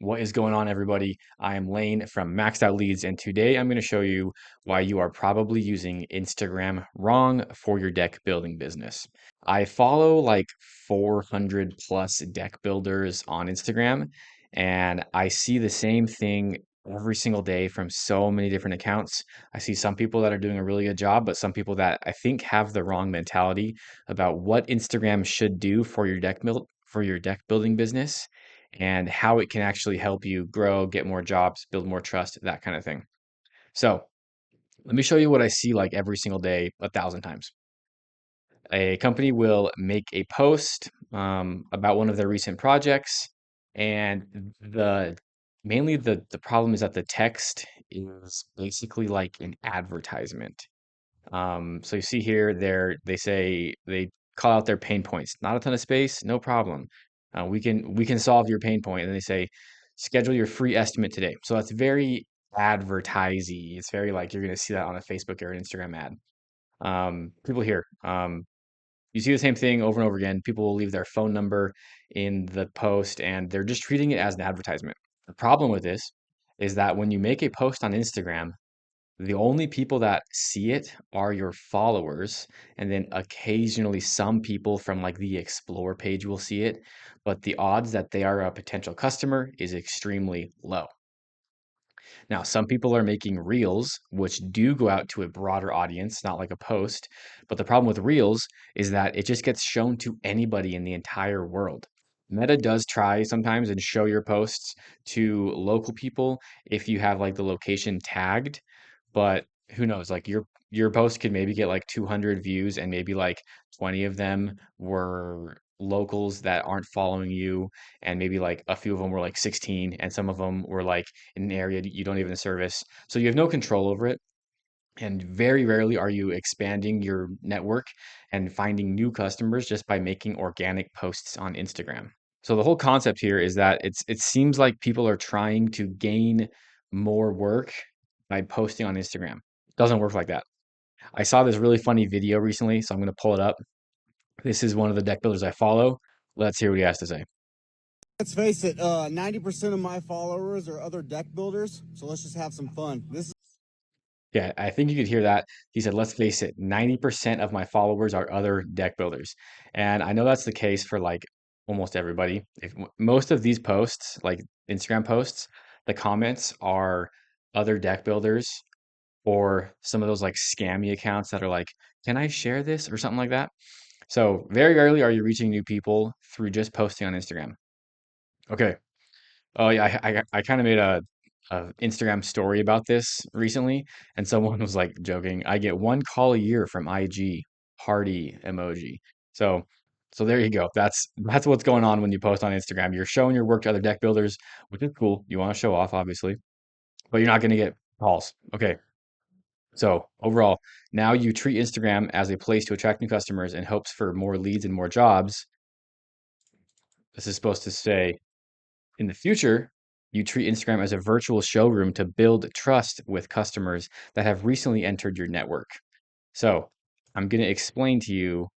What is going on, everybody? I am Lane from Maxed Out Leads, and today I'm going to show you why you are probably using Instagram wrong for your deck building business. I follow like 400 plus deck builders on Instagram, and I see the same thing every single day from so many different accounts. I see some people that are doing a really good job, but some people that I think have the wrong mentality about what Instagram should do for your deck building business and how it can actually help you grow, get more jobs, build more trust, that kind of thing. So, let me show you what I see like every single day, 1,000 times. A company will make a post about one of their recent projects, and the problem is that the text is basically like an advertisement. So you see here, they say they call out their pain points. Not a ton of space, no problem. We can solve your pain point. And they say, schedule your free estimate today. So that's very advertisey. It's very like you're going to see that on a Facebook or an Instagram ad. People here, you see the same thing over and over again. People will leave their phone number in the post, and they're just treating it as an advertisement. The problem with this is that when you make a post on Instagram, the only people that see it are your followers, and then occasionally some people from like the explore page will see it, but the odds that they are a potential customer is extremely low. Now, some people are making reels, which do go out to a broader audience, not like a post. But the problem with reels is that it just gets shown to anybody in the entire world. Meta does try sometimes and show your posts to local people if you have like the location tagged, but who knows? Like your post could maybe get like 200 views and maybe like 20 of them were locals that aren't following you, and maybe like a few of them were like 16 and some of them were like in an area that you don't even service. So you have no control over it. And very rarely are you expanding your network and finding new customers just by making organic posts on Instagram. So the whole concept here is that it seems like people are trying to gain more work by posting on Instagram. It doesn't work like that. I saw this really funny video recently, so I'm going to pull it up. This is one of the deck builders I follow. Let's hear what he has to say. Let's face it, 90% of my followers are other deck builders, so let's just have some fun. This is Yeah, I think you could hear that. He said, let's face it, 90% of my followers are other deck builders. And I know that's the case for like almost everybody. Most of these posts, like Instagram posts, the comments are other deck builders or some of those like scammy accounts that are like, can I share this or something like that? So very rarely are you reaching new people through just posting on Instagram. Okay. Oh yeah, I kind of made a Instagram story about this recently, and someone was like joking, I get one call a year from IG, party emoji. So so there you go. That's what's going on when you post on Instagram. You're showing your work to other deck builders, which is cool. You want to show off, obviously, but you're not going to get calls. Okay. So overall, now you treat Instagram as a place to attract new customers in hopes for more leads and more jobs. This is supposed to say in the future, you treat Instagram as a virtual showroom to build trust with customers that have recently entered your network. So I'm going to explain to you,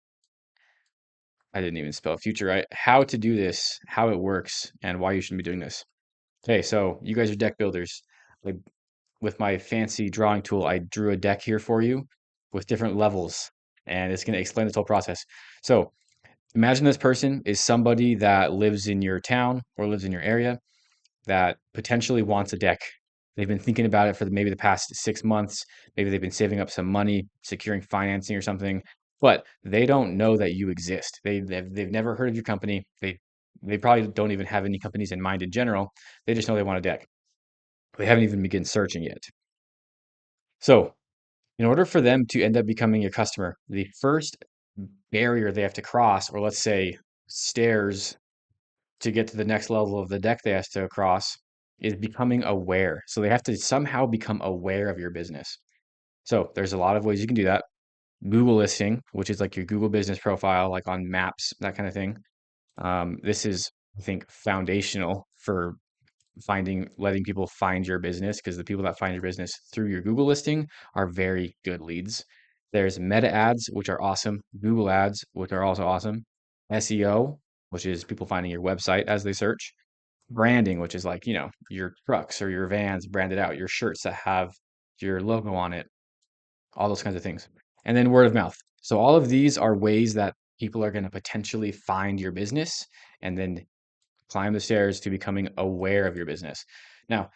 I didn't even spell future right, how to do this, how it works, and why you should be doing this. Okay, so you guys are deck builders. Like with my fancy drawing tool, I drew a deck here for you with different levels, and it's going to explain this whole process. So imagine this person is somebody that lives in your town or lives in your area that potentially wants a deck. They've been thinking about it for maybe the past 6 months. Maybe they've been saving up some money, securing financing or something, but they don't know that you exist. They've never heard of your company. They probably don't even have any companies in mind in general. They just know they want a deck. They haven't even begun searching yet. So, in order for them to end up becoming your customer, the first barrier they have to cross, or let's say stairs to get to the next level of the deck they have to cross, is becoming aware. So they have to somehow become aware of your business. So there's a lot of ways you can do that. Google listing, which is like your Google business profile, like on maps, that kind of thing. This is, I think, foundational for letting people find your business, because the people that find your business through your Google listing are very good leads. There's Meta ads, which are awesome. Google ads, which are also awesome. SEO, which is people finding your website as they search. branding, which is like, your trucks or your vans branded out, your shirts that have your logo on it, all those kinds of things. And then word of mouth. So all of these are ways that people are going to potentially find your business and then climb the stairs to becoming aware of your business. Now,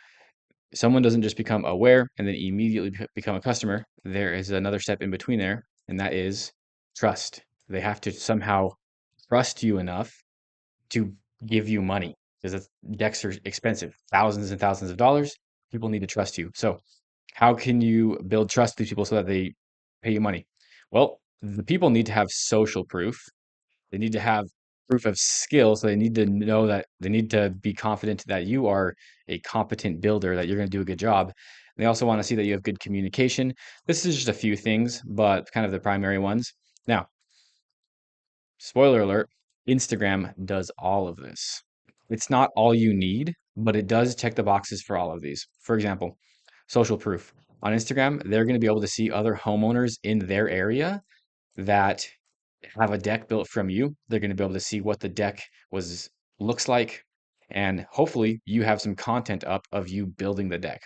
someone doesn't just become aware and then immediately become a customer. There is another step in between there, and that is trust. They have to somehow trust you enough to give you money because decks are expensive, thousands and thousands of dollars. People need to trust you. So, how can you build trust with these people so that they pay you money? Well, the people need to have social proof. They need to have proof of skill. So they need to know that they need to be confident that you are a competent builder, that you're going to do a good job. They also want to see that you have good communication. This is just a few things, but kind of the primary ones. Now, spoiler alert, Instagram does all of this. It's not all you need, but it does check the boxes for all of these. For example, social proof. On Instagram, they're going to be able to see other homeowners in their area that have a deck built from you. They're going to be able to see what the deck was looks like, and hopefully you have some content up of you building the deck.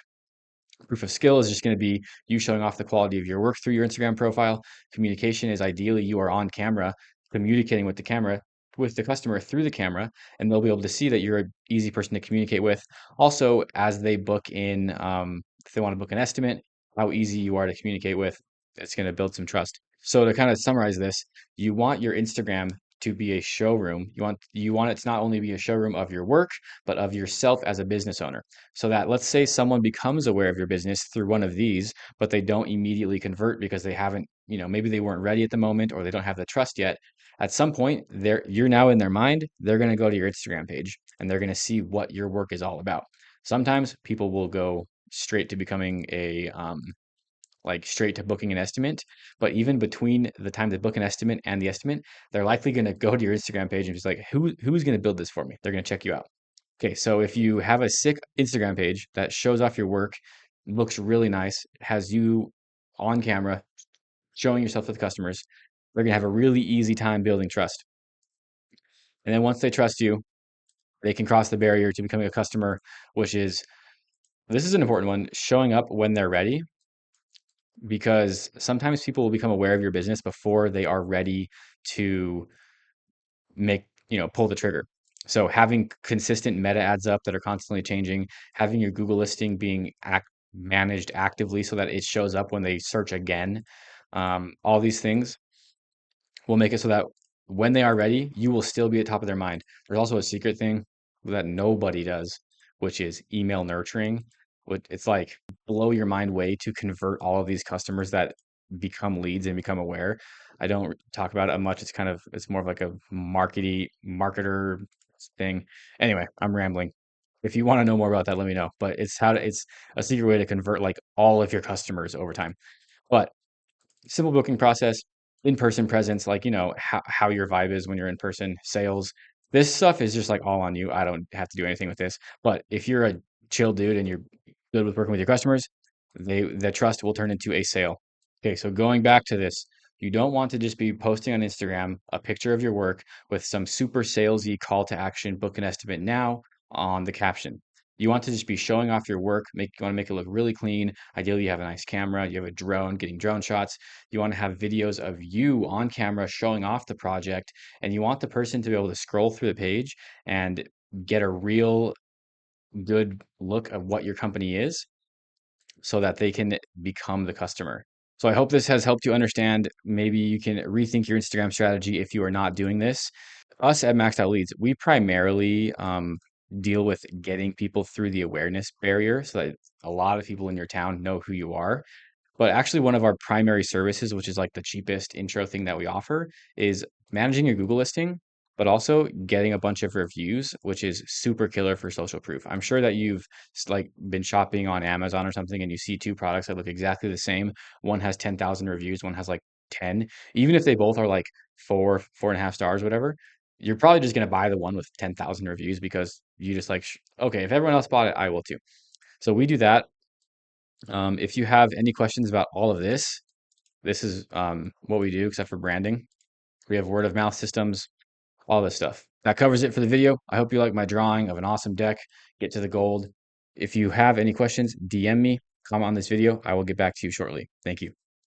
Proof of skill is just going to be you showing off the quality of your work through your Instagram profile. Communication is ideally you are on camera communicating with the camera with the customer through the camera, and they'll be able to see that you're an easy person to communicate with. Also, as they book in, if they want to book an estimate, how easy you are to communicate with, it's going to build some trust. So to kind of summarize this, you want your Instagram to be a showroom. You want it to not only be a showroom of your work, but of yourself as a business owner. So that let's say someone becomes aware of your business through one of these, but they don't immediately convert because they haven't, maybe they weren't ready at the moment or they don't have the trust yet. At some point, you're now in their mind. They're going to go to your Instagram page and they're going to see what your work is all about. Sometimes people will go straight to becoming like straight to booking an estimate. But even between the time they book an estimate and the estimate, they're likely going to go to your Instagram page and just like, who's going to build this for me? They're going to check you out. Okay, so if you have a sick Instagram page that shows off your work, looks really nice, has you on camera showing yourself to the customers, they're gonna have a really easy time building trust. And then once they trust you, they can cross the barrier to becoming a customer, which is this is an important one, showing up when they're ready, because sometimes people will become aware of your business before they are ready to pull the trigger. So having consistent meta ads up that are constantly changing, having your Google listing being managed actively so that it shows up when they search again, all these things will make it so that when they are ready, you will still be at top of their mind. There's also a secret thing that nobody does, which is email nurturing. It's like blow your mind way to convert all of these customers that become leads and become aware. I don't talk about it much. It's more of like a marketer thing. Anyway, I'm rambling. If you want to know more about that, let me know. But it's a secret way to convert like all of your customers over time. But simple booking process, in-person presence, like, how your vibe is when you're in person, sales. This stuff is just like all on you. I don't have to do anything with this. But if you're a chill dude and you're good with working with your customers, the trust will turn into a sale. Okay, so going back to this, you don't want to just be posting on Instagram a picture of your work with some super salesy call to action, book an estimate now on the caption. You want to just be showing off your work. You want to make it look really clean. Ideally, you have a nice camera, you have a drone, getting drone shots. You want to have videos of you on camera showing off the project, and you want the person to be able to scroll through the page and get a real good look of what your company is so that they can become the customer. So I hope this has helped you understand. Maybe you can rethink your Instagram strategy if you are not doing this. Us at Maxed Out Leads, we primarily deal with getting people through the awareness barrier so that a lot of people in your town know who you are. But actually, one of our primary services, which is like the cheapest intro thing that we offer, is managing your Google listing, but also getting a bunch of reviews, which is super killer for social proof. I'm sure that you've like been shopping on Amazon or something and you see two products that look exactly the same. One has 10,000 reviews, one has like 10. Even if they both are like 4.5 stars, whatever, you're probably just going to buy the one with 10,000 reviews because you just like, okay, if everyone else bought it, I will too. So we do that. If you have any questions about all of this, this is what we do, except for branding. We have word of mouth systems, all this stuff. that covers it for the video. I hope you like my drawing of an awesome deck. Get to the gold. If you have any questions, DM me, comment on this video. I will get back to you shortly. Thank you.